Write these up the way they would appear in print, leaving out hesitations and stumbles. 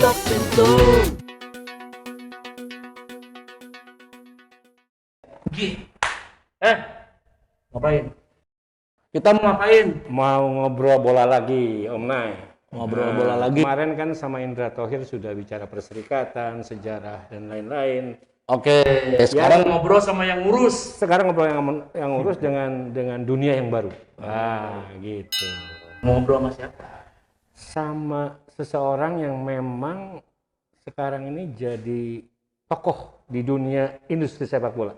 Talk Centum. Ngapain? Kita mau ngapain? Mau ngobrol bola lagi, Om Nay. Ngobrol bola lagi. Kemarin kan sama Indra Thohir sudah bicara perserikatan, sejarah, dan lain-lain. Oke, sekarang ngobrol sama yang ngurus. Sekarang ngobrol yang urus dengan dunia yang baru. Gitu. Ngobrol sama siapa? Sama seseorang yang memang sekarang ini jadi tokoh di dunia industri sepak bola.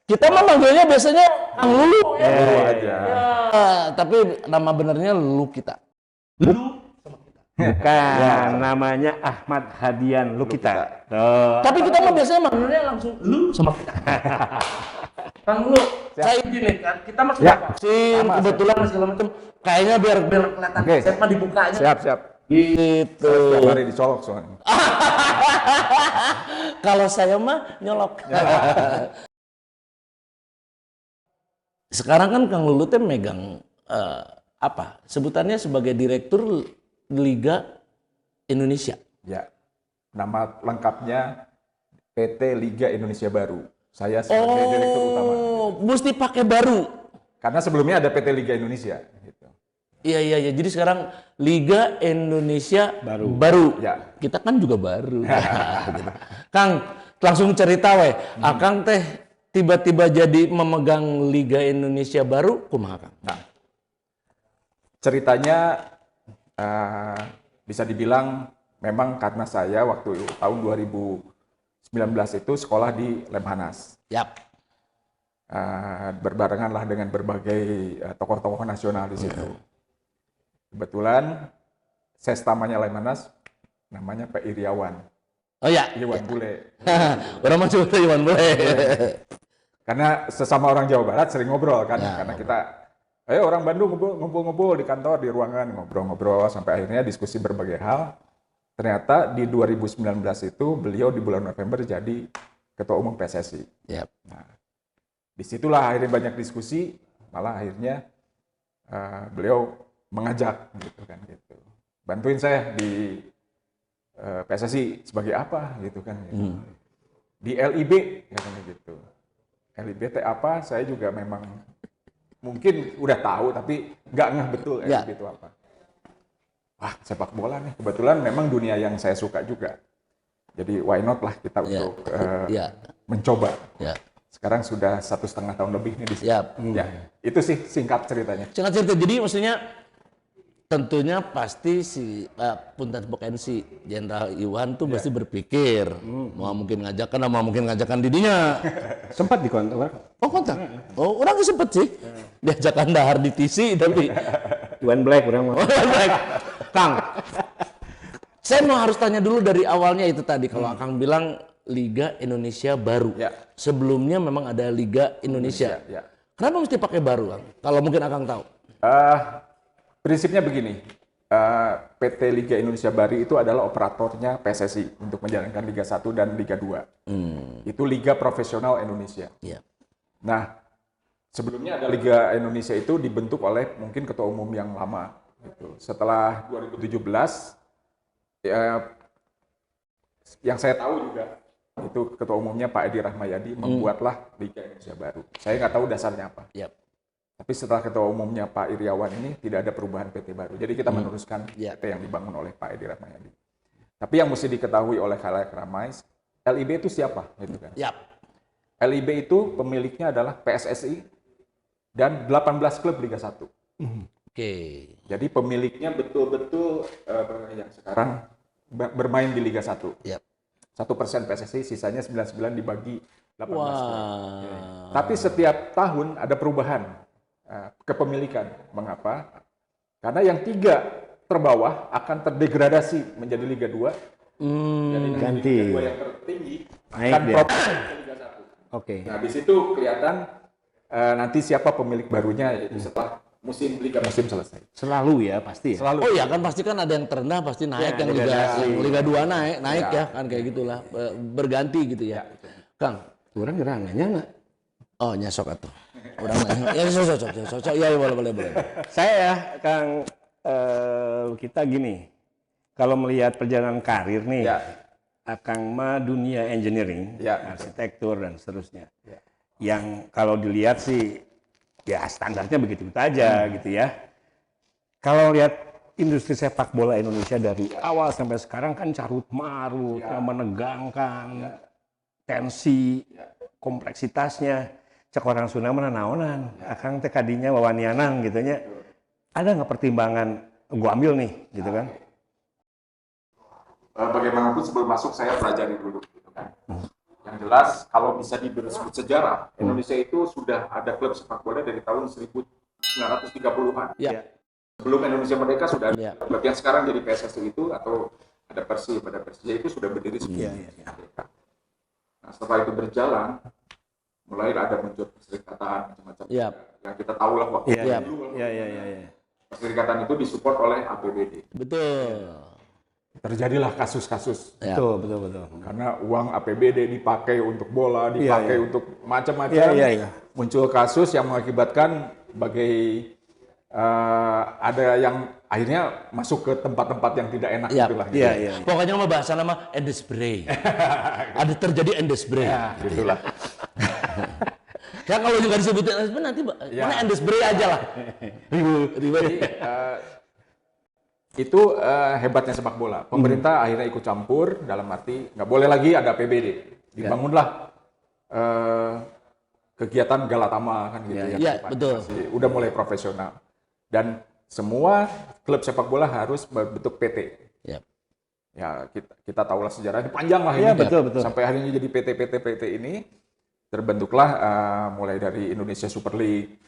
Kita mah manggilnya biasanya Kang Lulu ya. Dulu aja. Ya, tapi nama benernya Lulu kita. Lulu sama kita. Bukan, namanya Ahmad Hadian Lukita. Tuh. Tapi kita mah biasanya manggilnya langsung Lulu sama kita. Kang Lulu, saya gini kan, kita mah sudah vaksin, kebetulan segala macam. Kayaknya biar kelihatan saya mah dibukanya. Siap. Gitu. Setiap hari dicolok soalnya. Kalau saya mah nyolok. Sekarang kan Kang Lulu teh megang apa? Sebutannya sebagai Direktur Liga Indonesia. Ya. Nama lengkapnya PT Liga Indonesia Baru. Saya sebagai direktur utama. Oh, mesti pakai baru. Karena sebelumnya ada PT Liga Indonesia. Gitu. Iya. Jadi sekarang Liga Indonesia baru. Ya. Kita kan juga baru. Gitu. Kang, langsung cerita weh. Akang teh tiba-tiba jadi memegang Liga Indonesia baru, kumaha Kang? Nah, ceritanya bisa dibilang memang karena saya waktu tahun 2019 itu sekolah di Lemhanas. Yap. Berbarenganlah dengan berbagai tokoh-tokoh nasional di situ. Kebetulan sestamanya Lemhanas namanya Pak Iriawan. Oh ya. Iwan Bule. Orang mah cuma Iwan Bule. Karena sesama orang Jawa Barat sering ngobrol kan, karena kita, ayo orang Bandung ngumpul-ngumpul di kantor, di ruangan, ngobrol-ngobrol, sampai akhirnya diskusi berbagai hal. Ternyata di 2019 itu beliau di bulan November jadi Ketua Umum PSSI. Yap. Nah, disitulah akhirnya banyak diskusi, malah akhirnya beliau mengajak gitu kan, gitu. Bantuin saya di PSSI sebagai apa gitu kan. Gitu. Di LIB katanya gitu. LIB teh apa? Saya juga memang mungkin udah tahu tapi nggak ngeh betul LIB itu apa. Wah, sepak bola nih. Kebetulan memang dunia yang saya suka juga. Jadi why not lah kita untuk mencoba. Ya. Sekarang sudah 1,5 tahun lebih nih di sini. Ya, itu sih singkat ceritanya. Singkat cerita, jadi maksudnya tentunya pasti si Punten Potensi Jenderal Iwan tuh pasti berpikir mau mungkin ngajakan didinya. Sempat dikontak. Oh kontak. Oh orang sempet sih diajakan dahar di TC tapi Iwan Black orang mau. Kang, saya mau harus tanya dulu dari awalnya itu tadi kalau Kang bilang Liga Indonesia baru. Ya. Sebelumnya memang ada Liga Indonesia. Ya. Kenapa mesti pakai baru, Kang? Kalau mungkin Akang tahu. Prinsipnya begini, PT Liga Indonesia Baru itu adalah operatornya PSSI untuk menjalankan Liga 1 dan Liga 2. Itu Liga Profesional Indonesia. Iya. Nah, sebelumnya ada Liga Indonesia itu dibentuk oleh mungkin ketua umum yang lama. Gitu. Setelah 2017, yang saya tahu juga, itu ketua umumnya Pak Edi Rahmayadi membuatlah Liga Indonesia Baru. Saya nggak tahu dasarnya apa. Yap. Tapi setelah ketua umumnya Pak Iriawan ini tidak ada perubahan PT baru. Jadi kita meneruskan PT yang dibangun oleh Pak Edi Rahmayadi. Tapi yang mesti diketahui oleh khalayak ramai, LIB itu siapa? Gitu kan. Yap. LIB itu pemiliknya adalah PSSI dan 18 klub Liga 1. Oke. Jadi pemiliknya betul-betul yang sekarang bermain di Liga 1. Yap. 1% PSSI, sisanya 99 dibagi 18 klub. Wah. Tapi setiap tahun ada perubahan kepemilikan. Mengapa? Karena yang 3 terbawah akan terdegradasi menjadi Liga 2. Jadi ganti. Liga 2 yang tertinggi Naik akan dia. promosi ke Liga 1. Oke. Nah, di situ kelihatan nanti siapa pemilik barunya yaitu setelah Liga musim selesai. Selalu ya pasti ya. Selalu. Oh ya kan pasti kan ada yang terendah pasti naik yang Liga 2 naik ya kan kayak gitulah berganti gitu ya. Kang, Orang gerangannya nggak? oh nyesok atuh. Udah nanya. Ya cocok. Ya boleh. Saya Kang kita gini. kalau melihat perjalanan karir nih, Ya. Akang mah dunia engineering, Ya, arsitektur dan seterusnya. Ya. Yang kalau dilihat sih ya standarnya begitu aja gitu ya. Kalau lihat industri sepak bola Indonesia dari awal sampai sekarang kan carut marut, menegangkan, tensi, kompleksitasnya. Cek orang Sunda mana naonan, Akang teh kadinya wawanianan gitu nya. Ada nggak pertimbangan gua ambil nih gitu kan? Bagaimanapun sebelum masuk saya pelajari dulu gitu kan. Yang jelas kalau bisa disebut sejarah, Indonesia itu sudah ada klub sepak bola dari tahun 1930-an. Ya. Sebelum Indonesia merdeka sudah ada Ya. klub yang sekarang jadi PSSI itu atau ada Persib, ada Persija itu sudah berdiri sebelum Indonesia merdeka. Nah, setelah itu berjalan, mulai ada muncul perserikatan macam-macam. Ya. Yang kita tahu lah waktu Iya, dulu. iya. Perserikatan itu disupport oleh APBD. Betul. Terjadilah kasus-kasus Ya. Betul. karena uang APBD dipakai untuk bola, dipakai untuk macam-macam. Iya. Muncul kasus yang mengakibatkan ada yang akhirnya masuk ke tempat-tempat yang tidak enak Ya. gitulah. Iya. Pokoknya mah bahasa nama endespray. Ada terjadi endespray. Gitulah. Ya kalau juga disebutin endespray nanti mana endespray aja lah. Ribet. Itu hebatnya sepak bola. Pemerintah akhirnya ikut campur dalam arti nggak boleh lagi ada APBD. Dibangunlah kegiatan Galatama kan gitu ya. Iya, betul. Udah mulai profesional. Dan semua klub sepak bola harus berbentuk PT. Ya. Ya kita tahulah sejarahnya panjang lah Iya, ini. betul. Sampai akhirnya jadi PT ini terbentuklah mulai dari Indonesia Super League.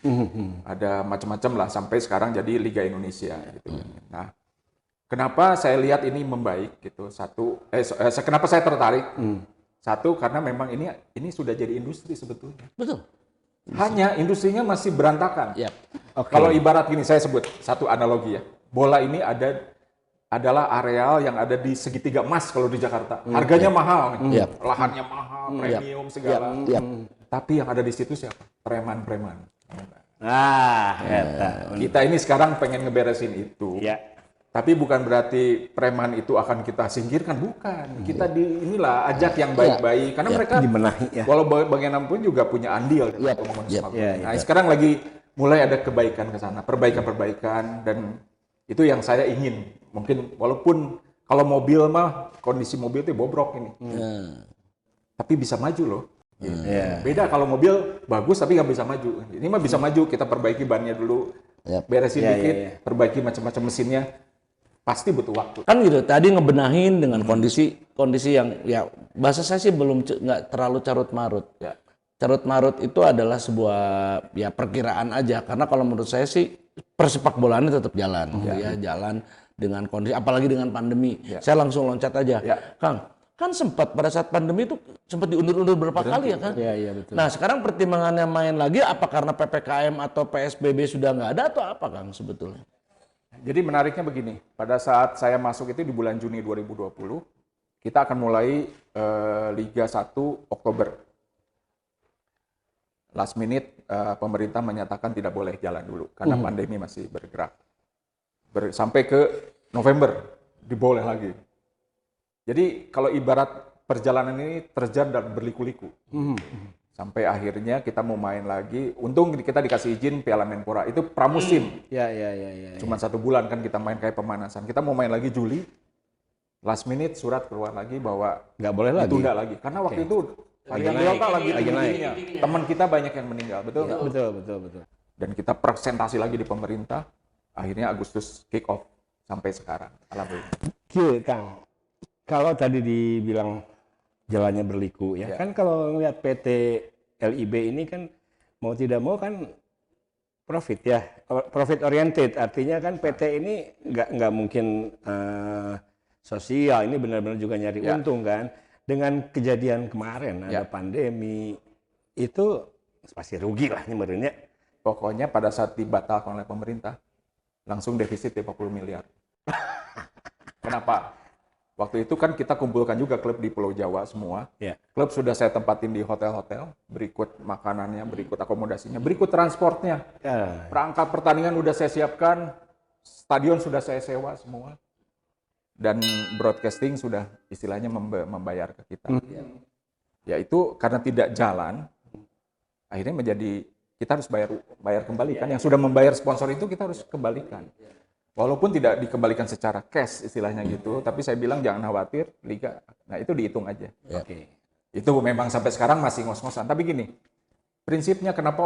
Ada macam-macam lah sampai sekarang jadi Liga Indonesia gitu. Nah, kenapa saya lihat ini membaik gitu? Kenapa saya tertarik? Satu karena memang ini sudah jadi industri sebetulnya. Betul. Hanya industrinya masih berantakan. Ya. Kalau ibarat gini, saya sebut satu analogi ya. Bola ini adalah areal yang ada di segitiga emas kalau di Jakarta. Harganya mahal, nih. Yap. Lahannya mahal, premium segala. Yap. Tapi yang ada di situ siapa? Preman-preman. Kita ini sekarang pengen ngeberesin itu. Iya. Tapi bukan berarti preman itu akan kita singkirkan, bukan. Kita inilah ajak yang baik-baik karena mereka dibenahi ya. walau bagaimanapun juga punya andil dalam pembangunan sepak bola. Nah, sekarang lagi mulai ada kebaikan ke sana, perbaikan-perbaikan dan itu yang saya ingin. Mungkin walaupun kalau mobil mah kondisi mobil itu bobrok ini. Tapi bisa maju loh. Beda kalau mobil bagus tapi nggak bisa maju. Ini mah bisa maju, kita perbaiki bannya dulu, beresin dikit, perbaiki macam-macam mesinnya. Pasti butuh waktu. Kan gitu, tadi ngebenahin dengan kondisi yang ya bahasa saya sih belum nggak terlalu carut marut. Ya. Carut marut itu adalah sebuah ya perkiraan aja karena kalau menurut saya sih persepak bolaannya tetap jalan jalan dengan kondisi apalagi dengan pandemi. Saya langsung loncat aja. Kang, kan sempat pada saat pandemi itu sempat diundur-undur beberapa kali ya kan? Iya, betul. Nah, sekarang pertimbangannya main lagi apa karena PPKM atau PSBB sudah nggak ada atau apa Kang sebetulnya? Jadi menariknya begini, pada saat saya masuk itu di bulan Juni 2020, kita akan mulai Liga 1 Oktober. Last minute pemerintah menyatakan tidak boleh jalan dulu karena pandemi masih bergerak. Sampai ke November diboleh lagi. Jadi kalau ibarat perjalanan ini terjal dan berliku-liku. Sampai akhirnya kita mau main lagi. Untung kita dikasih izin Piala Menpora. Itu pramusim. Iya. Cuma 1 bulan kan kita main kayak pemanasan. Kita mau main lagi Juli. Last minute surat keluar lagi bahwa nggak boleh lagi. Ditunda lagi. Karena waktu itu varian Delta lagi tingginya. Teman kita banyak yang meninggal. Betul? Betul. Dan kita presentasi lagi di pemerintah. Akhirnya Agustus kick off sampai sekarang. Alhamdulillah. Oke, Kang. Kalau tadi dibilang jalannya berliku ya. Kan kalau ngeliat PT LIB ini kan mau tidak mau kan profit ya, profit oriented. Artinya kan PT ini nggak mungkin sosial, ini benar-benar juga nyari untung kan. Dengan kejadian kemarin ada pandemi itu pasti rugi lah nih. Pokoknya pada saat dibatalkan oleh pemerintah langsung defisit 50 miliar. Kenapa? Waktu itu kan kita kumpulkan juga klub di Pulau Jawa semua. Klub sudah saya tempatin di hotel-hotel, berikut makanannya, berikut akomodasinya, berikut transportnya. Perangkat pertandingan udah saya siapkan, stadion sudah saya sewa semua. dan broadcasting sudah istilahnya membayar ke kita. Ya itu karena tidak jalan, akhirnya menjadi kita harus bayar kembali kan. Yang sudah membayar sponsor itu kita harus kembalikan. Walaupun tidak dikembalikan secara cash istilahnya gitu, tapi saya bilang jangan khawatir, liga. Nah itu dihitung aja. Oke. Itu memang sampai sekarang masih ngos-ngosan. Tapi gini, prinsipnya kenapa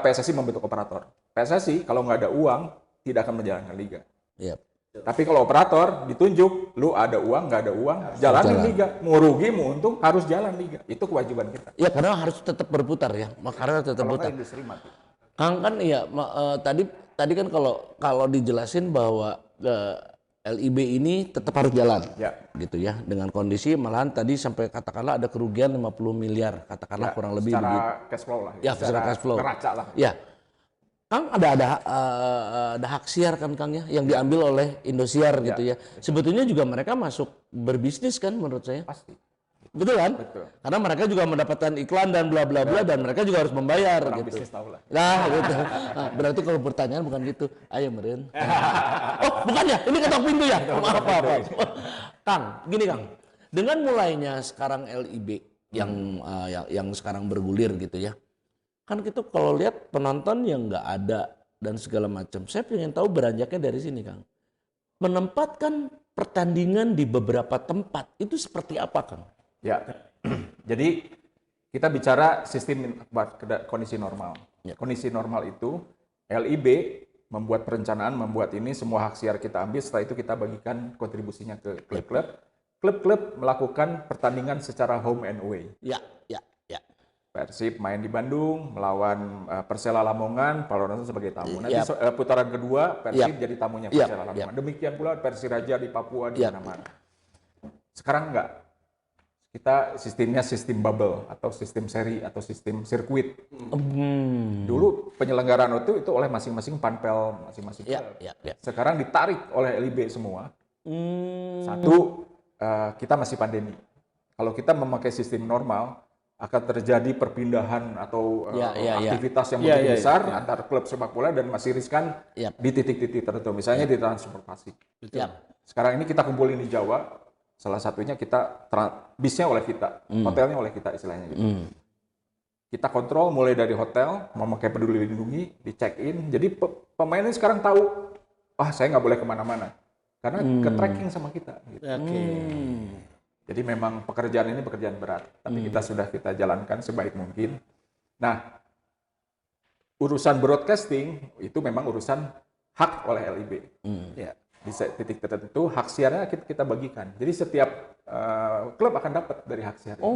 PSSI membentuk operator? PSSI kalau nggak ada uang tidak akan menjalankan liga. Yep. Tapi kalau operator ditunjuk, lu ada uang, nggak ada uang, jalanin liga. Mau rugi, mau untung, harus jalan liga. Itu kewajiban kita. Ya karena harus tetap berputar ya, karena tetap Kalau berputar. nggak industri mati. Kang kan iya, tadi kan kalau dijelasin bahwa LIB ini tetap harus jalan, gitu ya, dengan kondisi malahan tadi sampai katakanlah ada kerugian 50 miliar, katakanlah kurang lebih begitu. Secara cash flow lah. Ya, secara cash flow. Neraca lah. Ya, Kang ada hak siar kan Kang ya, yang diambil oleh Indosiar gitu ya. Sebetulnya juga mereka masuk berbisnis kan menurut saya. Pasti. Betul kan? Betul. Karena mereka juga mendapatkan iklan dan bla bla bla dan mereka juga harus membayar Orang gitu. bisnis tahu lah. Nah, gitu. Nah, berarti kalau pertanyaan bukan gitu. Ayo meren. Oh, bukan ya? Ini ketok pintu ya? Maaf. Kang, gini Kang. Dengan mulainya sekarang LIB yang sekarang bergulir gitu ya. Kan kita kalau lihat penonton yang nggak ada dan segala macam. Saya pengen tahu beranjaknya dari sini Kang. Menempatkan pertandingan di beberapa tempat itu seperti apa Kang? Ya, jadi kita bicara sistem kondisi normal. Kondisi normal itu LIB membuat perencanaan, membuat ini semua hak siar kita ambil. Setelah itu kita bagikan kontribusinya ke klub-klub. Klub-klub melakukan pertandingan secara home and away. Ya. Persib main di Bandung melawan Persela Lamongan, Palembang sebagai tamu. Nanti putaran kedua Persib jadi tamunya Persela Lamongan. Demikian pula Persiraja di Papua di mana-mana. Sekarang enggak. Kita sistemnya sistem bubble atau sistem seri atau sistem sirkuit. Dulu penyelenggaraan itu oleh masing-masing panpel masing-masing. Sekarang ditarik oleh LIB semua. Satu, kita masih pandemi. Kalau kita memakai sistem normal, akan terjadi perpindahan atau aktivitas yang begitu besar antar klub sepak bola dan masih riskan di titik-titik tertentu. Misalnya di transportasi. Sekarang ini kita kumpulin di Jawa. Salah satunya kita bisnya oleh kita, hotelnya oleh kita istilahnya gitu. Kita kontrol mulai dari hotel, memakai peduli lindungi, di check in. Jadi pemain ini sekarang tahu, saya nggak boleh kemana-mana karena ke tracking sama kita. Gitu. Jadi memang pekerjaan ini pekerjaan berat, tapi kita jalankan sebaik mungkin. Nah, urusan broadcasting itu memang urusan hak oleh LIB. Di titik tertentu hak siarnya kita bagikan. Jadi setiap klub akan dapat dari hak siar itu.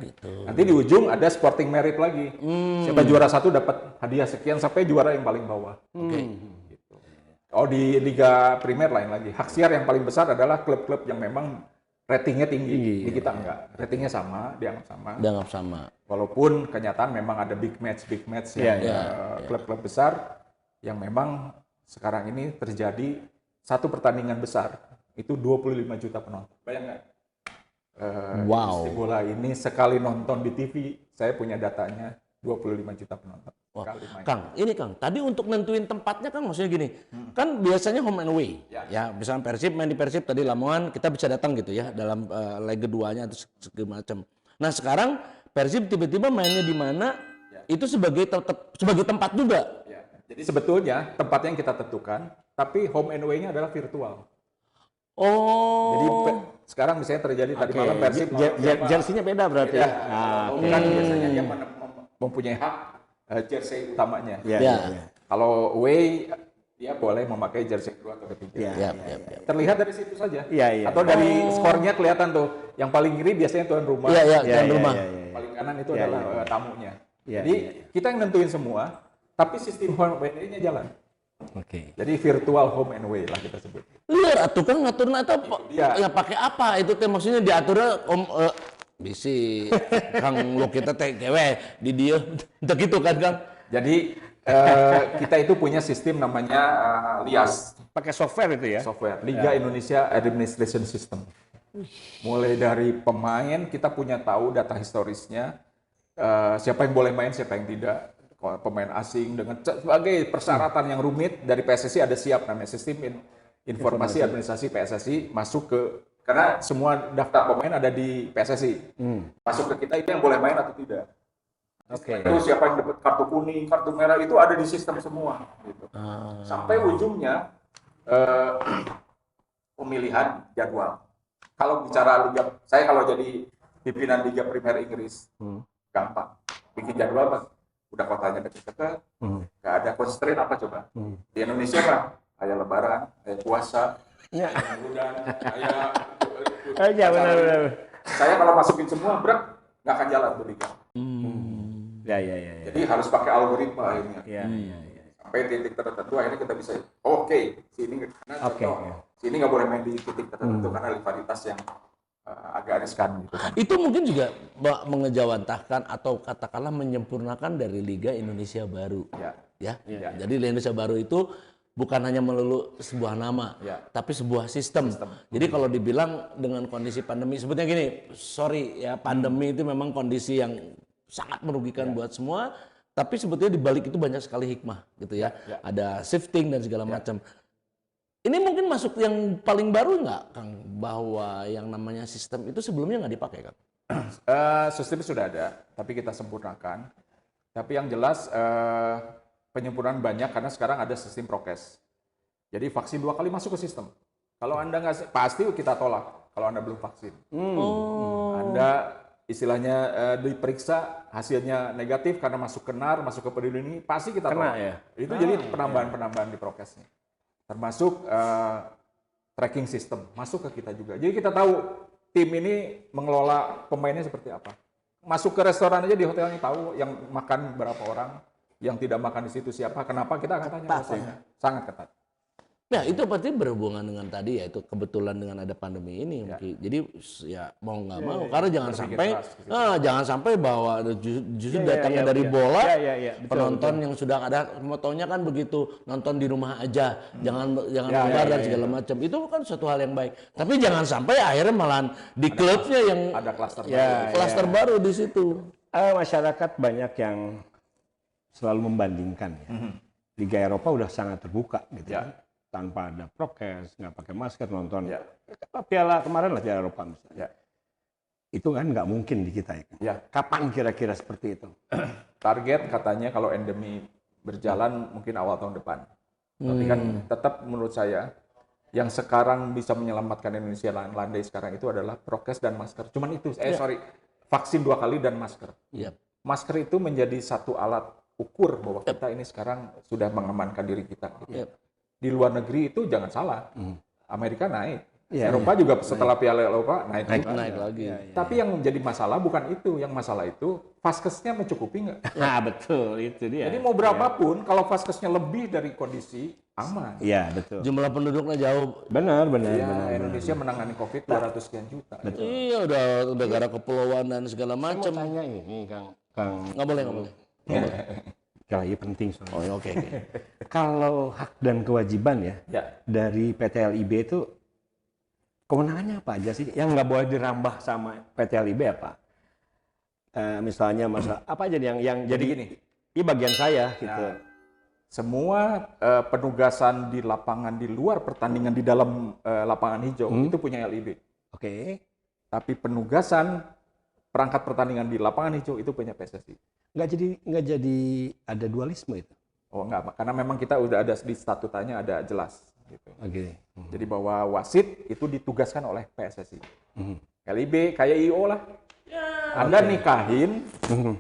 Gitu. Nanti di ujung ada sporting merit lagi. Siapa juara satu dapat hadiah sekian sampai juara yang paling bawah. Gitu. Oh di Liga Primer lain lagi. Hak siar yang paling besar adalah klub-klub yang memang ratingnya tinggi. Di kita enggak. Ratingnya sama, dianggap sama. Walaupun kenyataan memang ada big match yang klub-klub besar yang memang sekarang ini terjadi satu pertandingan besar itu 25 juta penonton. Bayangkan. Industri bola ini sekali nonton di TV, saya punya datanya 25 juta penonton. Kang, ini Kang, tadi untuk nentuin tempatnya Kang maksudnya gini, kan biasanya home and away. Ya, misalnya Persib main di Persib tadi Lamongan, kita bisa datang gitu ya dalam leg keduanya atau segala macam. Nah, sekarang Persib tiba-tiba mainnya di mana? Itu sebagai tempat juga. Ya. Jadi sebetulnya tempat yang kita tentukan, tapi home and away-nya adalah virtual. Jadi sekarang misalnya terjadi tadi malam Persib jersinya beda berarti ya. Kan biasanya dia mempunyai hak jersey utamanya. Kalau away dia boleh memakai jersey kedua atau ketiga. Terlihat dari situ saja. Atau dari skornya kelihatan tuh. Yang paling kiri biasanya tuan rumah. Tuan rumah. Paling kanan itu adalah tamunya. Jadi kita yang nentuin semua, tapi sistem home and away-nya jalan. Jadi virtual home and away lah kita sebut. Lihat atuh Kang ngaturna eta ya pakai apa itu teh maksudnya diaturnya bisi Kang lo kita teh gewe di dia untuk gitu kan Kang. Jadi kita itu punya sistem namanya LIAS. Pakai software itu ya? Software, Liga Indonesia Administration System. Mulai dari pemain kita punya tahu data historisnya, siapa yang boleh main, siapa yang tidak. Pemain asing dengan sebagai persyaratan yang rumit dari PSSI ada siap namanya sistem informasi administrasi PSSI masuk ke, karena semua daftar pemain ada di PSSI. Masuk ke kita itu yang boleh main atau tidak. Terus siapa yang dapat kartu kuning, kartu merah itu ada di sistem semua. Gitu. Sampai ujungnya pemilihan jadwal. Kalau bicara liga, saya kalau jadi pimpinan Liga Primer Inggris, gampang. Bikin jadwal Mas, udah kotanya deket-deket, nggak ada constraint apa coba. Di Indonesia Pak, kayak Lebaran, kayak puasa, kayak bulan, kayak benar. Saya kalau masukin semua berat, nggak akan jalan tuh liga. Ya. Jadi harus pakai algoritma akhirnya. Ya. Sampai titik tertentu akhirnya kita bisa, sini karena sini nggak boleh main di titik tertentu karena rivalitas yang agak riskan gitu kan. Itu mungkin juga mengejawantahkan atau katakanlah menyempurnakan dari Liga Indonesia Baru. Ya. Jadi Liga Indonesia Baru itu bukan hanya melulu sebuah nama, tapi sebuah sistem. Jadi kalau dibilang dengan kondisi pandemi, sebetulnya gini, pandemi itu memang kondisi yang sangat merugikan buat semua, tapi sebetulnya di balik itu banyak sekali hikmah gitu ya. Ada shifting dan segala macam. Ini mungkin masuk yang paling baru nggak, Kang? Bahwa yang namanya sistem itu sebelumnya nggak dipakai, Kang? Sistem sudah ada, tapi kita sempurnakan. Tapi yang jelas penyempurnaan banyak karena sekarang ada sistem prokes. Jadi vaksin 2 kali masuk ke sistem. Kalau Anda nggak, pasti kita tolak kalau Anda belum vaksin. Anda istilahnya diperiksa hasilnya negatif karena masuk ke NAR, masuk ke Peduli Lindungi, pasti kita tolak. Itu jadi penambahan-penambahan di prokesnya. Termasuk tracking system masuk ke kita juga. Jadi kita tahu tim ini mengelola pemainnya seperti apa. Masuk ke restoran aja di hotelnya tahu yang makan berapa orang, yang tidak makan di situ siapa, kenapa, kita akan tanya alasannya. Sangat ketat. Ya itu berarti berhubungan dengan tadi ya, itu kebetulan dengan ada pandemi ini mungkin. Jadi ya mau nggak mau, karena jangan sampai bahwa justru datangnya dari bola, penonton yang sudah ada motonya kan begitu, nonton di rumah aja, jangan keluar dan segala macam. Itu kan suatu hal yang baik. Tapi jangan sampai akhirnya malah di klubnya yang ada klaster baru di situ. Masyarakat banyak yang selalu membandingkan ya. Liga Eropa udah sangat terbuka gitu kan. Tanpa ada prokes, nggak pakai masker nonton. Piala kemarin lah Piala Eropa misalnya. Itu kan nggak mungkin di kita ya. Kapan kira-kira seperti itu? Target katanya kalau endemi berjalan mungkin awal tahun depan. Tapi kan tetap menurut saya yang sekarang bisa menyelamatkan Indonesia landai sekarang itu adalah prokes dan masker. Cuman itu, vaksin 2 kali dan masker. Masker itu menjadi satu alat ukur bahwa kita ini sekarang sudah mengamankan diri kita. Gitu. Di luar negeri itu jangan salah, Amerika naik, Eropa juga setelah Piala Eropa naik lagi. Tapi yang menjadi masalah bukan itu, yang masalah itu vaskesnya mencukupi nggak? Nah betul, itu dia. Jadi mau berapapun, kalau vaskesnya lebih dari kondisi aman. Iya betul. Jumlah penduduknya jauh. Benar. Indonesia menangani COVID 200 sekian juta. Betul. Iya udah negara kepulauan dan segala macam. Saya mau tanya ini, Kang. Nggak boleh. Kalau ini penting soalnya. Oke. Kalau hak dan kewajiban dari PT LIB itu kewenangannya apa aja sih? Yang nggak boleh dirambah sama PT LIB apa? Misalnya masalah apa aja yang jadi gini? Ini bagian saya gitu. Semua penugasan di lapangan di luar pertandingan di dalam lapangan hijau itu punya LIB. Oke. Tapi penugasan perangkat pertandingan di lapangan hijau itu punya PSSI. Nggak jadi ada dualisme itu? Oh enggak, karena memang kita udah ada di statutanya ada jelas. Gitu. Jadi bahwa wasit itu ditugaskan oleh PSSI. LIB kayak IO lah. Anda nikahin,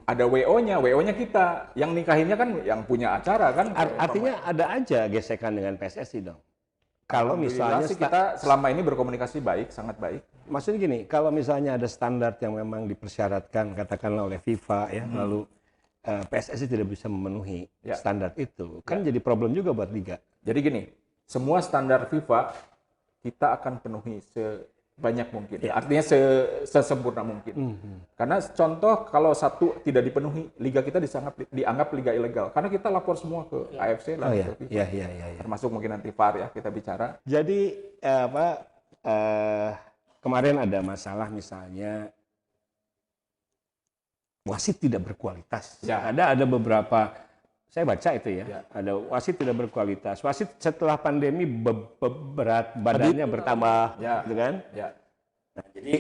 ada WO-nya, WO-nya kita. Yang nikahinnya kan yang punya acara kan. Artinya ada aja gesekan dengan PSSI dong. Kalau misalnya kita selama ini berkomunikasi baik, sangat baik. Maksudnya gini, kalau misalnya ada standar yang memang dipersyaratkan katakanlah oleh FIFA ya, lalu PSSI tidak bisa memenuhi standar itu, kan jadi problem juga buat liga. Jadi gini, semua standar FIFA kita akan penuhi sebanyak mungkin. Artinya sesempurna mungkin. Karena contoh kalau satu tidak dipenuhi, liga kita dianggap liga ilegal. Karena kita lapor semua ke AFC dan ke FIFA. Termasuk mungkin nanti VAR ya kita bicara. Jadi kemarin ada masalah misalnya wasit tidak berkualitas. Ada beberapa saya baca itu ya, ada wasit tidak berkualitas. Wasit setelah pandemi berat badannya bertambah, gitu kan? Ya. Nah, jadi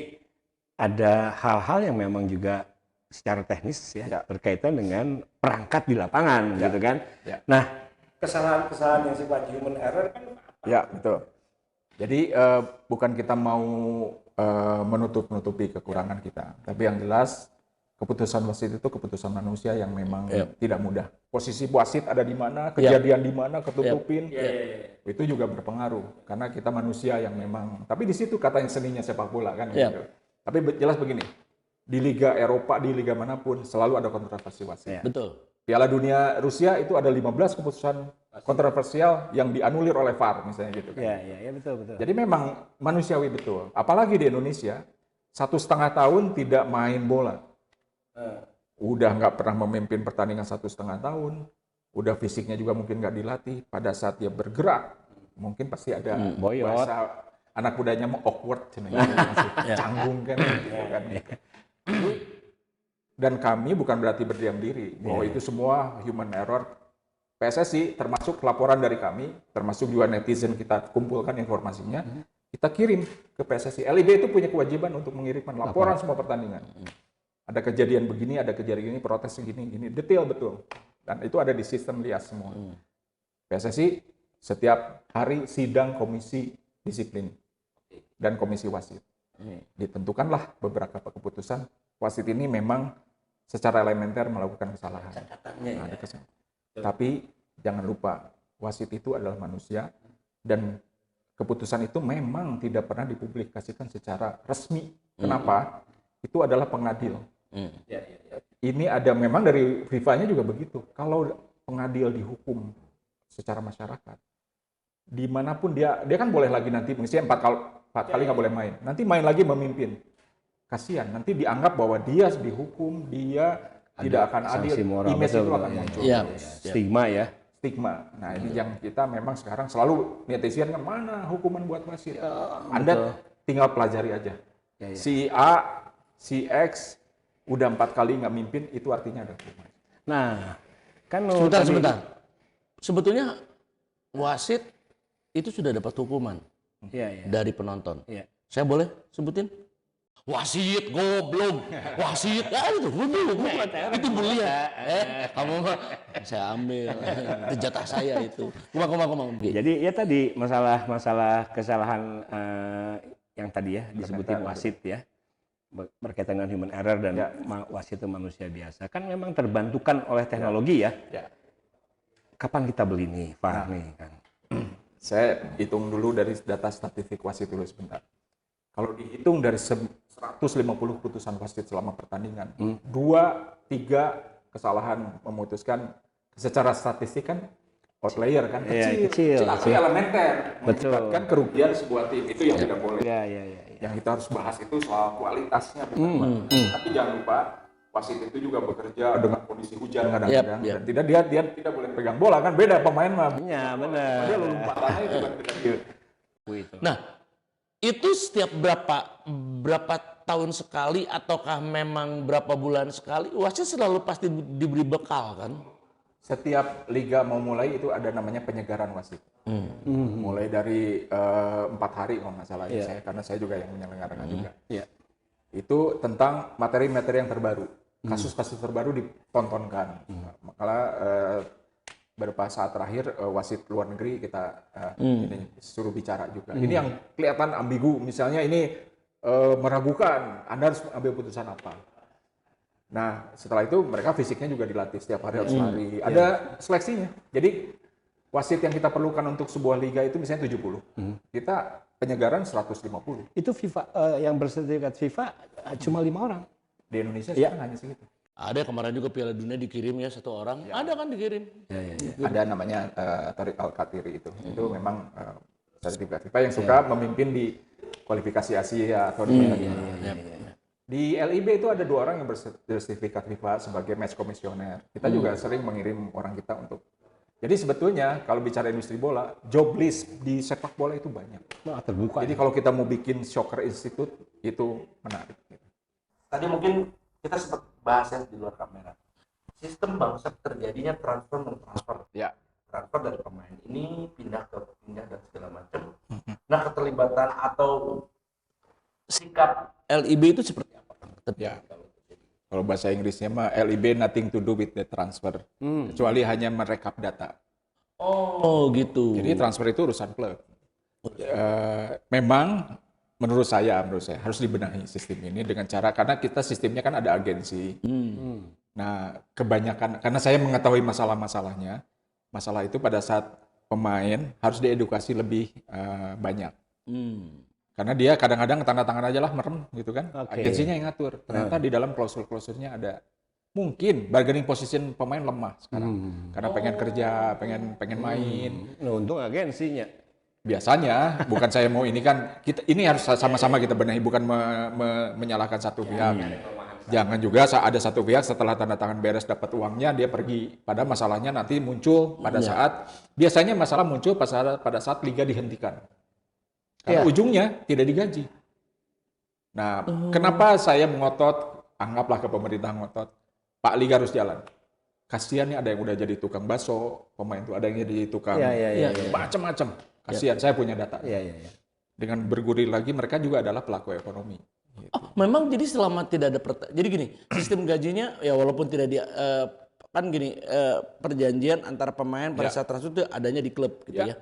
ada hal-hal yang memang juga secara teknis ya, berkaitan dengan perangkat di lapangan, gitu kan? Ya. Nah, kesalahan-kesalahan yang sifat human error kan Ya, betul. Jadi bukan kita mau menutup-nutupi kekurangan kita, tapi yang jelas keputusan wasit itu keputusan manusia yang memang tidak mudah. Posisi wasit ada di mana, kejadian di mana, ketutupin, itu juga berpengaruh karena kita manusia yang memang. Tapi di situ katanya seninya sepak bola kan. Gitu. Tapi jelas begini, di Liga Eropa, di Liga manapun selalu ada kontroversi wasit. Betul. Piala Dunia Rusia itu ada 15 keputusan kontroversial yang dianulir oleh VAR misalnya gitu kan. Iya, betul. Jadi memang manusiawi betul. Apalagi di Indonesia, 1,5 tahun tidak main bola. Udah nggak pernah memimpin pertandingan 1,5 tahun. Udah fisiknya juga mungkin nggak dilatih. Pada saat dia bergerak, mungkin pasti ada bahasa anak mudanya mau awkward, masih canggung kan. Gitu kan. Dan kami bukan berarti berdiam diri bahwa itu semua human error. PSSI termasuk laporan dari kami, termasuk juga netizen kita kumpulkan informasinya, kita kirim ke PSSI. LIB itu punya kewajiban untuk mengirimkan laporan semua pertandingan. Ada kejadian begini, ada kejadian ini, protes gini, detail betul. Dan itu ada di sistem LIAS semua. PSSI setiap hari sidang komisi disiplin dan komisi wasit. Ditentukanlah beberapa keputusan. Wasit ini memang secara elementer melakukan kesalahan. Ada kesalahan. Tapi jangan lupa, wasit itu adalah manusia dan keputusan itu memang tidak pernah dipublikasikan secara resmi. Kenapa? Itu adalah pengadil. Ini ada memang dari FIFA-nya juga begitu. Kalau pengadil dihukum secara masyarakat, dimanapun dia kan boleh lagi nanti, misalnya 4 kali nggak boleh main. Nanti main lagi memimpin. Kasihan, nanti dianggap bahwa dia dihukum, dia tidak akan adil, image itu akan muncul. Stigma. Nah ini yang kita memang sekarang selalu netizen kan mana hukuman buat wasit. Anda tinggal pelajari aja. Si A, si X udah 4 kali nggak mimpin, itu artinya ada hukuman. Nah, kan sebentar. Sebetulnya wasit itu sudah dapat hukuman dari penonton. Saya boleh sebutin? Wasit goblok, wasit itu bukan itu mulia. Kamu saya ambil itu jatah saya itu. Kumang. Jadi ya tadi masalah kesalahan yang tadi ya disebutin wasit ya berkaitan dengan human error dan wasit itu manusia biasa kan memang terbantukan oleh teknologi ya. Kapan kita beli nih, Pak nih kan? Saya hitung dulu dari data statistik wasit dulu sebentar. Kalau dihitung dari 150 putusan wasit selama pertandingan, 2-3 kesalahan memutuskan secara statistik kan outlier kan kecil. Tapi elementer mengakibatkan kerugian sebuah tim itu yang tidak boleh. Yang kita harus bahas itu soal kualitasnya. Tapi jangan lupa wasit itu juga bekerja dengan kondisi hujan kadang-kadang dan dia tidak boleh pegang bola kan beda pemain mah. Iya benar. Dia lompatannya itu kan Nah, itu setiap berapa tahun sekali ataukah memang berapa bulan sekali wasit selalu pasti diberi bekal kan? Setiap liga mau mulai itu ada namanya penyegaran wasit. Mulai dari 4 hari kalau nggak salah saya karena saya juga yang menyelenggarakan juga. Itu tentang materi-materi yang terbaru, kasus-kasus terbaru ditontonkan. Makanya beberapa saat terakhir wasit luar negeri kita ini suruh bicara juga. Ini yang kelihatan ambigu, misalnya ini meragukan, Anda harus ambil putusan apa. Nah setelah itu mereka fisiknya juga dilatih setiap hari harus lari. Ada seleksinya. Jadi wasit yang kita perlukan untuk sebuah liga itu misalnya 70. Kita penyegaran 150. Itu FIFA yang bersertifikat FIFA cuma 5 orang. Di Indonesia sekarang hanya segitu. Ada kemarin juga Piala Dunia dikirim ya 1 orang. Ada kan dikirim. Ada namanya Tariq Al-Katiri itu. Itu memang sertifikat FIFA yang suka memimpin di kualifikasi Asia atau di Di LIB itu ada 2 orang yang bersertifikat FIFA sebagai match komisioner. Kita juga sering mengirim orang kita untuk. Jadi sebetulnya kalau bicara industri bola, job list di sepak bola itu banyak. Terbuka. Jadi kalau kita mau bikin soccer institute itu menarik. Tadi mungkin kita sempat bahasnya di luar kamera sistem bangsat terjadinya transfer. Ya. Transfer dari pemain ini pindah dan segala macam. Nah, keterlibatan atau sikap LIB itu seperti apa? Ya. Kalau bahasa Inggrisnya mah LIB nothing to do with the transfer. Kecuali hanya merekap data. Oh, gitu. Jadi transfer itu urusan klub. Memang menurut saya harus dibenahi sistem ini dengan cara, karena kita sistemnya kan ada agensi. Nah, kebanyakan karena saya mengetahui masalah-masalahnya. Masalah itu pada saat pemain harus diedukasi lebih banyak. Karena dia kadang-kadang tanda tangan aja lah merem gitu kan. Agensinya yang ngatur. Ternyata di dalam klausul-klausulnya ada mungkin bargaining position pemain lemah sekarang. Karena pengen kerja, pengen main. Nah, untung agensinya. Biasanya bukan saya mau ini kan ini harus sama-sama kita benahi, bukan menyalahkan satu pihak. Jangan juga ada satu pihak setelah tanda tangan beres dapat uangnya dia pergi. Padahal masalahnya nanti muncul pada saat biasanya masalah muncul pada saat liga dihentikan. Karena ujungnya tidak digaji. Nah, kenapa saya mengotot, anggaplah ke pemerintah ngotot, Pak Liga harus jalan. Kasihan nih ada yang udah jadi tukang bakso, pemain itu ada yang jadi tukang macam-macam. Kasihan, saya punya data. Dengan bergurir lagi mereka juga adalah pelaku ekonomi. Gitu. Oh, memang jadi selama tidak ada jadi gini, sistem gajinya ya walaupun tidak kan gini, perjanjian antara pemain pada saat transfer itu adanya di klub gitu ya.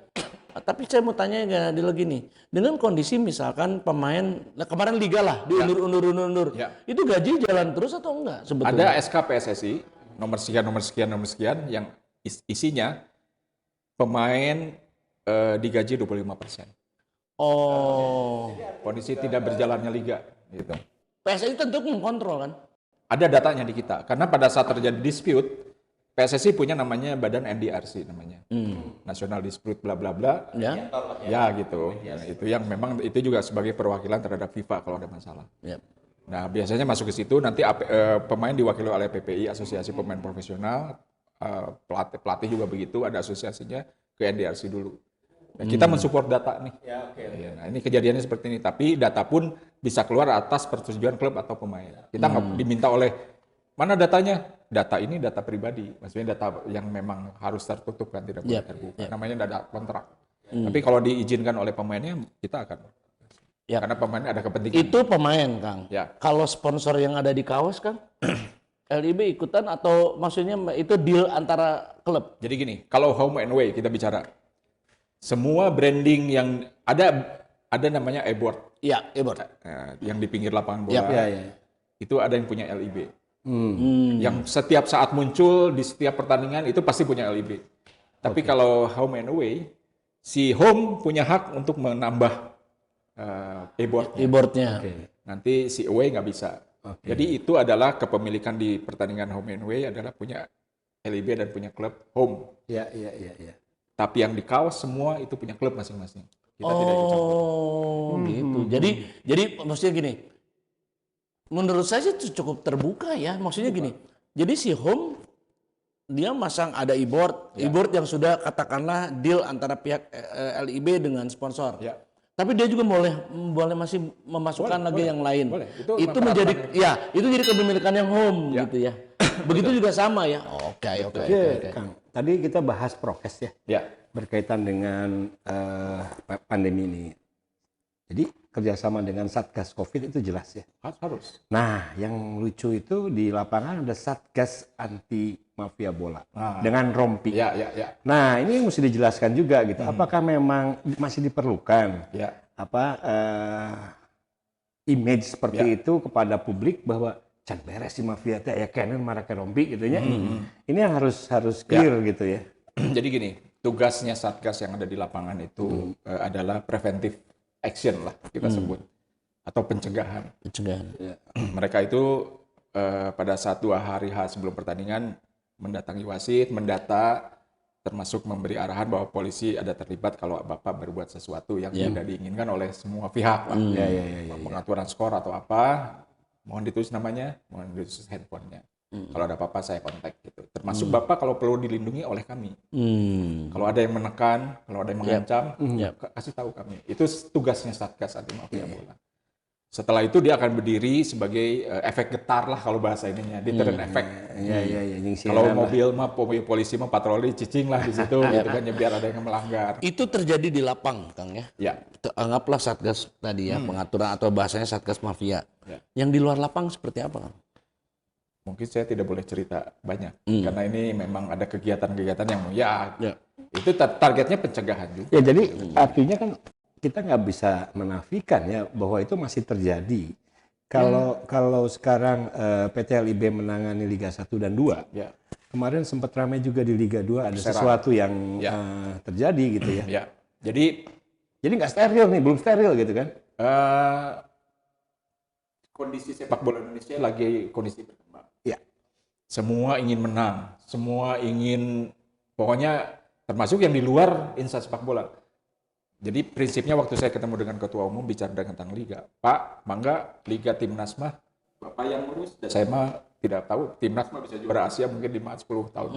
Tapi saya mau tanya lagi nih, dengan kondisi misalkan pemain kemarin liga lah diundur, itu gaji jalan terus atau enggak sebetulnya? Ada SK PSSI nomor sekian yang isinya pemain digaji 25%. Oh, kondisi tidak berjalannya liga gitu. PSSI tentu mengkontrol kan? Ada datanya di kita, karena pada saat terjadi dispute, PSSI punya namanya badan NDRC namanya, National Dispute bla bla bla, ya gitu. Nah, itu yang memang itu juga sebagai perwakilan terhadap FIFA kalau ada masalah. Nah biasanya masuk ke situ, nanti pemain diwakili oleh PPI, Asosiasi Pemain Profesional, pelatih juga begitu, ada asosiasinya ke NDRC dulu. Nah, kita mensupport data nih. Nah, ini kejadiannya seperti ini. Tapi data pun bisa keluar atas persetujuan klub atau pemain. Kita nggak diminta oleh mana datanya. Data ini data pribadi. Maksudnya data yang memang harus tertutup kan, tidak boleh terbuka. Namanya data kontrak. Tapi kalau diizinkan oleh pemainnya, kita akan. Karena pemain ada kepentingan. Itu pemain, Kang. Kalau sponsor yang ada di kaos, Kang, LIB ikutan atau maksudnya itu deal antara klub? Jadi gini, kalau home and away kita bicara. Semua branding yang ada namanya e-board. Iya, e-board. Yang di pinggir lapangan bola. Itu ada yang punya LIB. Yang setiap saat muncul di setiap pertandingan itu pasti punya LIB. Tapi kalau home and away, si home punya hak untuk menambah e-boardnya. Nanti si away nggak bisa. Jadi itu adalah kepemilikan di pertandingan home and away adalah punya LIB dan punya klub home. Iya. Tapi yang di kaos semua itu punya klub masing-masing. Kita tidak ikut campur. Gitu. Jadi maksudnya gini. Menurut saya sih cukup terbuka ya. Maksudnya gini. Jadi si home dia masang ada e-board yang sudah katakanlah deal antara pihak LIB dengan sponsor. Tapi dia juga boleh masih memasukkan lagi yang lain. Boleh. Itu menjadi itu jadi kepemilikan yang home gitu ya. Begitu juga sama ya. Oke. Kang, tadi kita bahas prokes ya. Berkaitan dengan pandemi ini. Jadi kerjasama dengan Satgas Covid itu jelas ya. Harus. Nah, yang lucu itu di lapangan ada Satgas anti mafia bola dengan rompi. Nah, ini mesti dijelaskan juga gitu. Apakah memang masih diperlukan image seperti itu kepada publik bahwa can beres si mafia teh ya kenen marake rompi gitu ya. Ini yang harus clear gitu ya. Jadi gini, tugasnya Satgas yang ada di lapangan itu adalah preventive action lah kita sebut, atau pencegahan. Mereka itu pada saat 2 hari sebelum pertandingan mendatangi wasit, mendata, termasuk memberi arahan bahwa polisi ada terlibat kalau Bapak berbuat sesuatu yang tidak diinginkan oleh semua pihak lah. Pengaturan skor atau apa, mohon ditulis namanya, mohon ditulis handphonenya. Kalau ada apa-apa saya kontak gitu. Termasuk Bapak kalau perlu dilindungi oleh kami. Kalau ada yang menekan, kalau ada yang mengancam, kasih tahu kami. Itu tugasnya Satgas anti mafia bola. Setelah itu dia akan berdiri sebagai efek getar lah kalau bahasa ininya, deterrent effect. Iya. Kalau mobil mah polisi mah patroli cicing lah di situ gitu kan ya, biar ada yang melanggar. Itu terjadi di lapang, Kang ya. Ya. Anggaplah Satgas tadi ya, pengaturan atau bahasanya Satgas Mafia. Ya. Yang di luar lapang seperti apa, Kang? Mungkin saya tidak boleh cerita banyak karena ini memang ada kegiatan-kegiatan yang itu targetnya pencegahan juga. Ya jadi artinya kan kita nggak bisa menafikan ya bahwa itu masih terjadi. Kalau sekarang PT LIB menangani Liga 1 dan 2, kemarin sempat ramai juga di Liga 2 ada sesuatu yang terjadi gitu ya. Ya. Jadi nggak steril nih, belum steril gitu kan? Kondisi sepak bola Indonesia lagi kondisi berkembang. Ya. Semua ingin menang, semua ingin, pokoknya termasuk yang di luar insan sepak bola. Jadi prinsipnya waktu saya ketemu dengan ketua umum bicara tentang liga, Pak, mangga liga timnas mah Bapak yang ngurus, dan saya mah tidak tahu, timnas mah bisa juara Asia mungkin 5-10 tahun.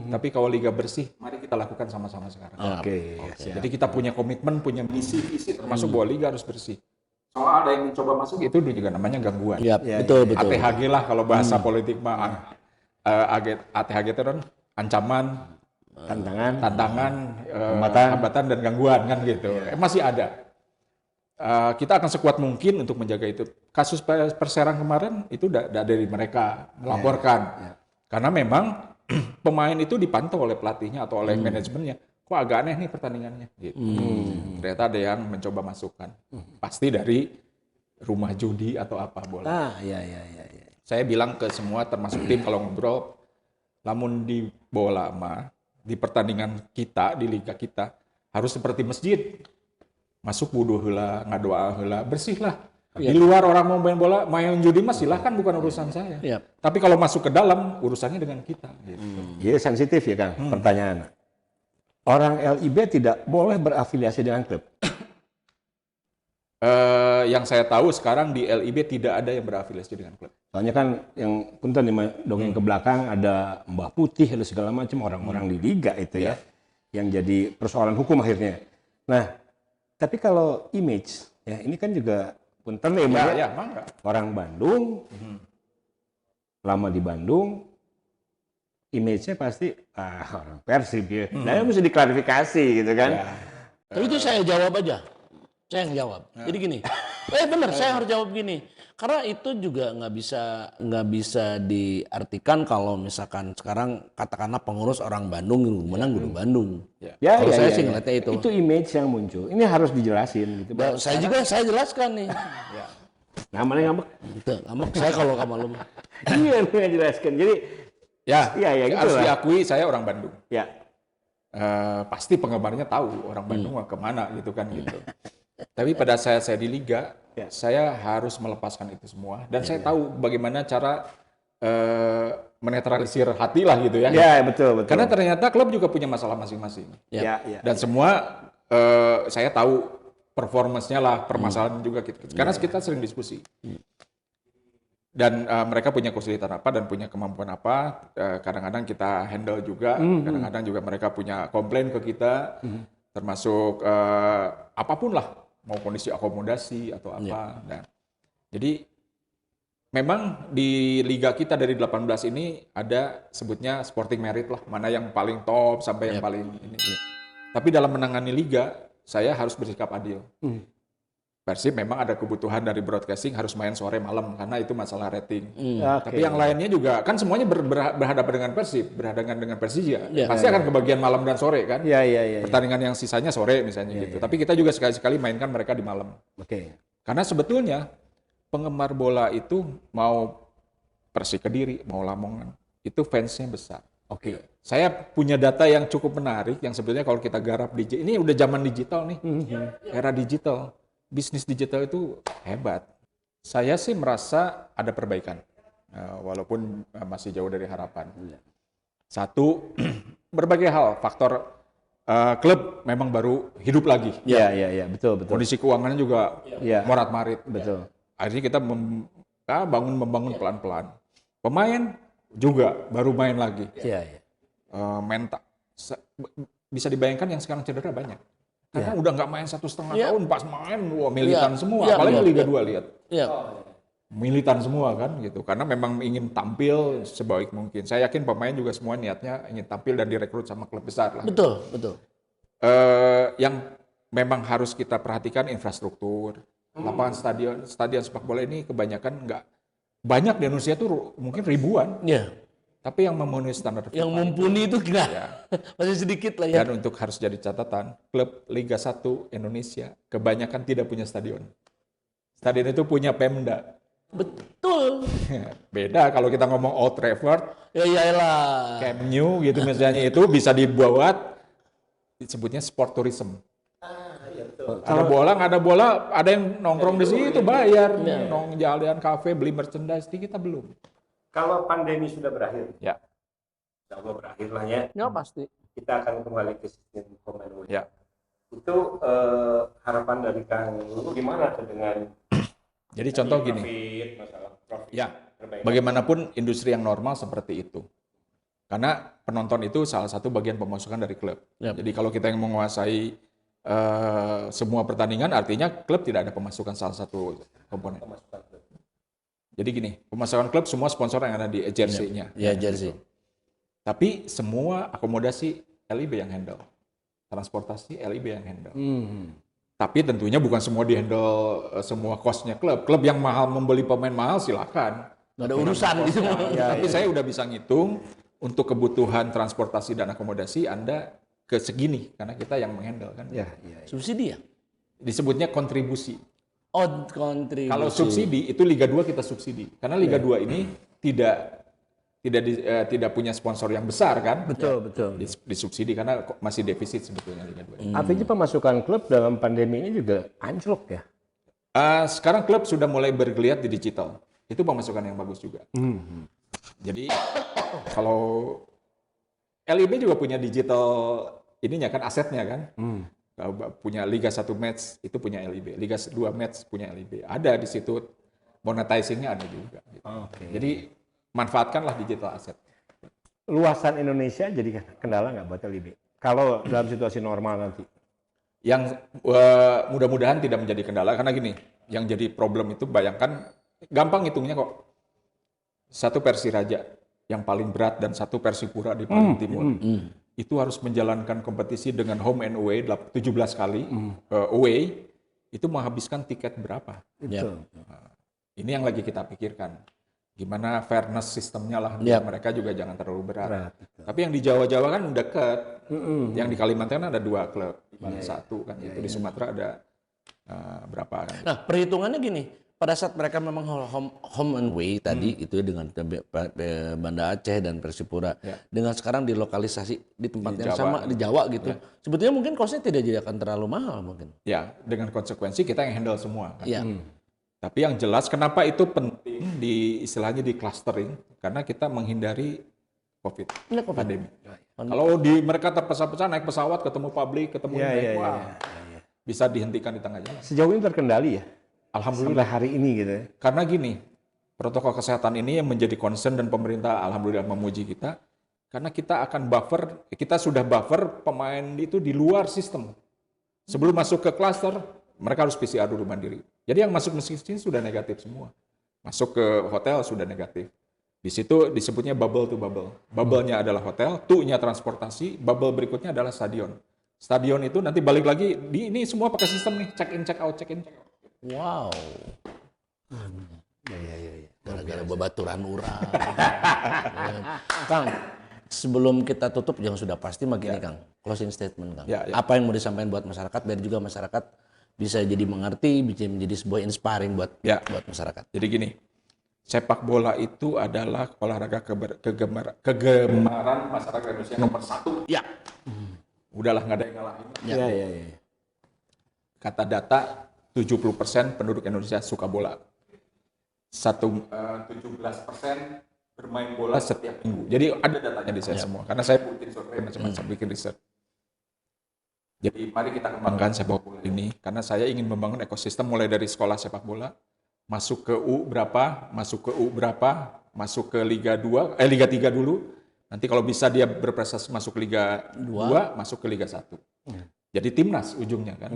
Tapi kalau liga bersih, mari kita lakukan sama-sama sekarang. Oke. Jadi kita punya komitmen, punya visi termasuk bahwa liga harus bersih. Soal ada yang mencoba masuk itu juga namanya gangguan. Ya, betul. ATHG lah kalau bahasa politik mah, ATHG itu kan ancaman, tantangan, hambatan dan gangguan kan gitu. Masih ada. Kita akan sekuat mungkin untuk menjaga itu. Kasus Perserang kemarin itu udah dari mereka melaporkan. Karena memang pemain itu dipantau oleh pelatihnya atau oleh manajemennya. Kok agak aneh nih pertandingannya gitu. Ternyata ada yang mencoba masukkan. Pasti dari rumah judi atau apa bola. Iya. Saya bilang ke semua termasuk tim kalau ngobrol, lamun di bola mah di pertandingan kita, di liga kita, harus seperti masjid. Masuk wudu heula, ngadoa heula, bersih lah. Di luar orang mau main bola, main judi mah silahkan, bukan urusan saya. Tapi kalau masuk ke dalam, urusannya dengan kita. Gitu. Iya sensitif ya Kang, pertanyaan. Orang LIB tidak boleh berafiliasi dengan klub? Yang saya tahu sekarang di LIB tidak ada yang berafiliasi dengan klub. Soalnya kan yang punten dongeng ke belakang ada Mbah Putih ada segala macam orang-orang di liga itu ya yang jadi persoalan hukum akhirnya. Nah, tapi kalau image ya ini kan juga punten ya, mangga. Orang Bandung lama di Bandung image-nya pasti orang Persib ya. Nah, mesti diklarifikasi gitu kan. Tapi itu saya jawab aja. Saya yang jawab. Jadi gini, benar saya harus jawab gini. Karena itu juga nggak bisa diartikan kalau misalkan sekarang katakanlah pengurus orang Bandung menang guru Bandung. Kalau saya sih ngeliatnya itu. Itu image yang muncul. Ini harus dijelasin gitu. Saya jelaskan nih. Namanya ngambek. Ngambek saya kalau kamu Iya, lu yang jelaskan. Jadi gitu harus lah. diakui saya orang Bandung. Ya. Pasti penggemarnya tahu orang Bandung kemana gitu kan gitu. Tapi pada saya di liga, saya harus melepaskan itu semua dan saya tahu bagaimana cara menetralisir hati lah gitu ya. Ya betul. Karena ternyata klub juga punya masalah masing-masing. Dan semua saya tahu performance-nya lah, permasalahan juga gitu. Karena kita sering diskusi. Dan mereka punya kesulitan apa dan punya kemampuan apa. Kadang-kadang kita handle juga, kadang-kadang juga mereka punya komplain ke kita, termasuk apapun lah. Mau kondisi akomodasi atau apa. Nah, jadi memang di liga kita dari 18 ini ada sebutnya sporting merit lah, mana yang paling top sampai yang paling ini. Tapi dalam menangani liga, saya harus bersikap adil. Persib memang ada kebutuhan dari broadcasting harus main sore malam karena itu masalah rating. Tapi yang lainnya juga kan semuanya berhadapan dengan Persib, berhadapan dengan Persija. Pasti akan kebagian malam dan sore kan. Pertandingan yang sisanya sore misalnya gitu. Tapi kita juga sekali-sekali mainkan mereka di malam. Karena sebetulnya penggemar bola itu mau Persik Kediri, mau Lamongan, itu fansnya besar. Saya punya data yang cukup menarik yang sebetulnya kalau kita garap ini udah zaman digital nih. Era digital. Bisnis digital itu hebat. Saya sih merasa ada perbaikan, walaupun masih jauh dari harapan. Satu, berbagai hal, faktor klub memang baru hidup lagi. Iya, betul. Kondisi keuangannya juga morat-marit. Betul. Akhirnya kita membangun pelan-pelan. Pemain juga baru main lagi. Mental. Bisa dibayangkan yang sekarang cedera banyak. Karena udah nggak main 1,5 tahun, pas main wah militan semua. Apalagi Liga 2 lihat. Militan semua kan gitu. Karena memang ingin tampil sebaik mungkin. Saya yakin pemain juga semua niatnya ingin tampil dan direkrut sama klub besar lah. Betul, betul. Yang memang harus kita perhatikan infrastruktur. Lapangan stadion sepak bola ini kebanyakan nggak banyak di Indonesia tuh mungkin ribuan. Iya. Tapi yang memenuhi standar Yang mumpuni itu kira masih sedikit lah ya. Dan untuk harus jadi catatan, klub Liga 1 Indonesia kebanyakan tidak punya stadion. Stadion itu punya Pemda. Betul. Beda kalau kita ngomong Old Trafford, Ya iyalah. Camp Nou gitu misalnya itu bisa dibuat disebutnya sport tourism. Ada bola, nggak ada bola, ada yang nongkrong di situ bayar, nong jalan kafe beli merchandise, kita belum. Kalau pandemi sudah berakhir, Ya. insya Allah berakhir lah ya. Ya pasti. Kita akan kembali ke sistem Commonwealth. Ya. Itu harapan dari Kang Lulu gimana tuh dengan Jadi contoh gini. Ya, bagaimanapun industri yang normal seperti itu. Karena penonton itu salah satu bagian pemasukan dari klub. Yep. Jadi kalau kita yang menguasai semua pertandingan, artinya klub tidak ada pemasukan salah satu komponen. Jadi gini, pemasukan klub semua sponsor yang ada di jersey-nya. Ya, jersey. Tapi semua akomodasi LIB yang handle. Transportasi LIB yang handle. Tapi tentunya bukan semua di-handle semua cost-nya klub. Klub yang mahal membeli pemain mahal silakan. Nggak ada urusan gitu. Tapi saya udah bisa ngitung untuk kebutuhan transportasi dan akomodasi Anda ke segini karena kita yang menghandle kan. Subsidi ya? Disebutnya kontribusi. Oh, kontribusi. Kalau subsidi itu Liga 2 kita subsidi. Karena Liga 2 ini tidak punya sponsor yang besar kan? Betul. Disubsidi karena masih defisit sebetulnya Liga 2. Artinya pemasukan klub dalam pandemi ini juga anjlok ya? Sekarang klub sudah mulai bergeliat di digital. Itu pemasukan yang bagus juga. Jadi kalau LIB juga punya digital ininya kan asetnya kan. Kalau punya Liga 1 match itu punya LIB, Liga 2 match punya LIB. Ada di situ monetizing-nya ada juga. Gitu. Jadi manfaatkanlah digital asset. Luasan Indonesia jadi kendala nggak buat LIB? Kalau dalam situasi normal nanti? Yang mudah-mudahan tidak menjadi kendala karena gini, yang jadi problem itu bayangkan gampang hitungnya kok. Satu Persiraja yang paling berat dan satu Persipura di paling timur. Itu harus menjalankan kompetisi dengan home and away 17 kali away itu menghabiskan tiket berapa? Ini yang lagi kita pikirkan. Gimana fairness sistemnya lah, mereka juga jangan terlalu berat. Tapi yang di Jawa-Jawa kan udah dekat. Yang di Kalimantan ada 2 klub, satu kan itu di Sumatera ada berapa kan. Nah, perhitungannya gini, pada saat mereka memang home and away tadi itu dengan Banda Aceh dan Persipura, dengan sekarang dilokalisasi di tempat yang sama di Jawa gitu, sebetulnya mungkin cost-nya tidak akan terlalu mahal mungkin. Ya, dengan konsekuensi kita yang handle semua. Kan? Tapi yang jelas kenapa itu penting istilahnya di clustering karena kita menghindari COVID. Pandemi. Kalau mereka terpecah-pecah naik pesawat ketemu publik, ketemu bisa dihentikan di tengah jalan. Sejauh ini terkendali ya? Alhamdulillah hari ini gitu ya. Karena gini, protokol kesehatan ini yang menjadi concern dan pemerintah alhamdulillah memuji kita karena kita akan kita sudah buffer pemain itu di luar sistem. Sebelum masuk ke cluster, mereka harus PCR dulu mandiri. Jadi yang masuk mesin sudah negatif semua. Masuk ke hotel sudah negatif. Di situ disebutnya bubble to bubble. Bubble-nya adalah hotel, to-nya transportasi, bubble berikutnya adalah stadion. Stadion itu nanti balik lagi, ini semua pakai sistem nih, check in, check out, check in, check out. Wow. Gara-gara bebaturan urang. Kang, sebelum kita tutup yang sudah pasti begini Kang, closing statement Kang. Apa yang mau disampaikan buat masyarakat biar juga masyarakat bisa jadi mengerti, bisa menjadi sebuah inspiring buat masyarakat. Jadi gini, sepak bola itu adalah olahraga kegemaran masyarakat Indonesia nomor 1. Udahlah nggak ada yang ngalahin. Kata data 70% penduduk Indonesia suka bola. 17% bermain bola setiap minggu. Jadi ada datanya di saya semua. Karena saya bikin survei macam-macam, bikin riset. Jadi mari kita kembangkan sepak bola ini. Karena saya ingin membangun ekosistem mulai dari sekolah sepak bola, masuk ke U berapa, masuk ke Liga 2, Liga 3 dulu. Nanti kalau bisa dia berprestasi masuk Liga 2, masuk ke Liga 1. jadi timnas ujungnya kan.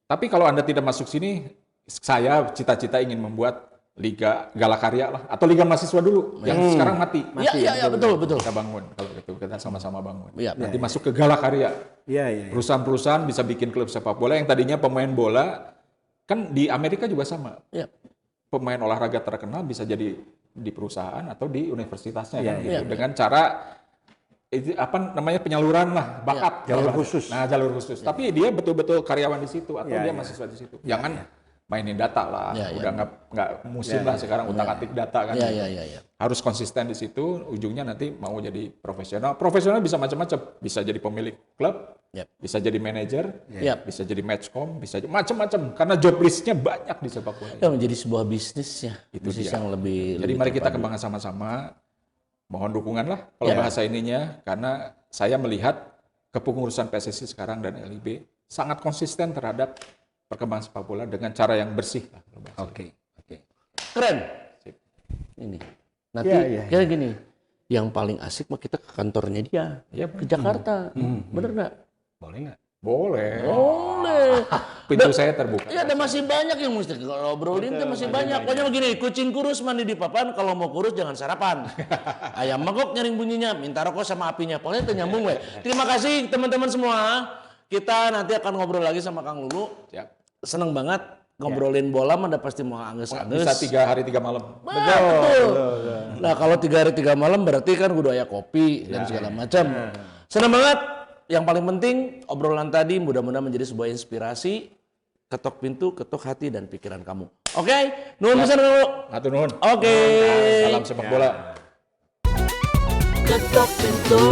Tapi kalau Anda tidak masuk sini, saya cita-cita ingin membuat Liga Galakarya lah, atau Liga Mahasiswa dulu yang sekarang mati. Iya, betul. Kita bangun kalau gitu, kita sama-sama bangun. Iya. Nanti masuk ke Galakarya. Iya. Perusahaan-perusahaan bisa bikin klub sepak bola yang tadinya pemain bola, kan di Amerika juga sama. Iya. Pemain olahraga terkenal bisa jadi di perusahaan atau di universitasnya kan, gitu. Iya. Dengan cara itu penyaluran lah bakat, jalur khusus. Nah, jalur khusus. Tapi dia betul-betul karyawan di situ atau dia mahasiswa di situ. Jangan mainin data lah, udah nggak musim lah sekarang utak-atik data kan. Iya. Harus konsisten di situ, ujungnya nanti mau jadi profesional. Profesional bisa macam-macam, bisa jadi pemilik klub, bisa jadi manajer, bisa jadi matchcom, bisa macam-macam. Karena job listnya banyak di sepak bola. Ya menjadi sebuah bisnis ya, Itu bisnis dia. yang lebih. Jadi mari kita kembangkan sama-sama. Mohon dukungan lah kalau bahasa ininya, karena saya melihat kepengurusan PSSI sekarang dan LIB sangat konsisten terhadap perkembangan sepak bola dengan cara yang bersih lah. Oke. Keren. Ini. Nanti kayak gini, yang paling asik mah kita ke kantornya dia, ke Jakarta. Bener nggak? Boleh nggak? Boleh. Boleh. Pintu saya terbuka. Ya ada masih banyak yang mesti kalau obrolin tuh masih banyak. Pokoknya begini, kucing kurus mandi di papan, kalau mau kurus jangan sarapan. Ayam mogok nyaring bunyinya, minta rokok sama apinya. Pokoknya itu nyambung we. Terima kasih teman-teman semua. Kita nanti akan ngobrol lagi sama Kang Lulu. Siap. Seneng banget ngobrolin bola, mana pasti mau anges-anges. Bisa 3 hari 3 malam. Betul. Nah kalau 3 hari 3 malam berarti kan kudu aya kopi dan segala macam. Senang banget. Yang paling penting obrolan tadi mudah-mudahan menjadi sebuah inspirasi, ketok pintu, ketok hati dan pikiran kamu. Oke, nuhun pisan dulu. Hatur nuhun. Oke. Salam sepak bola. Ketok pintu.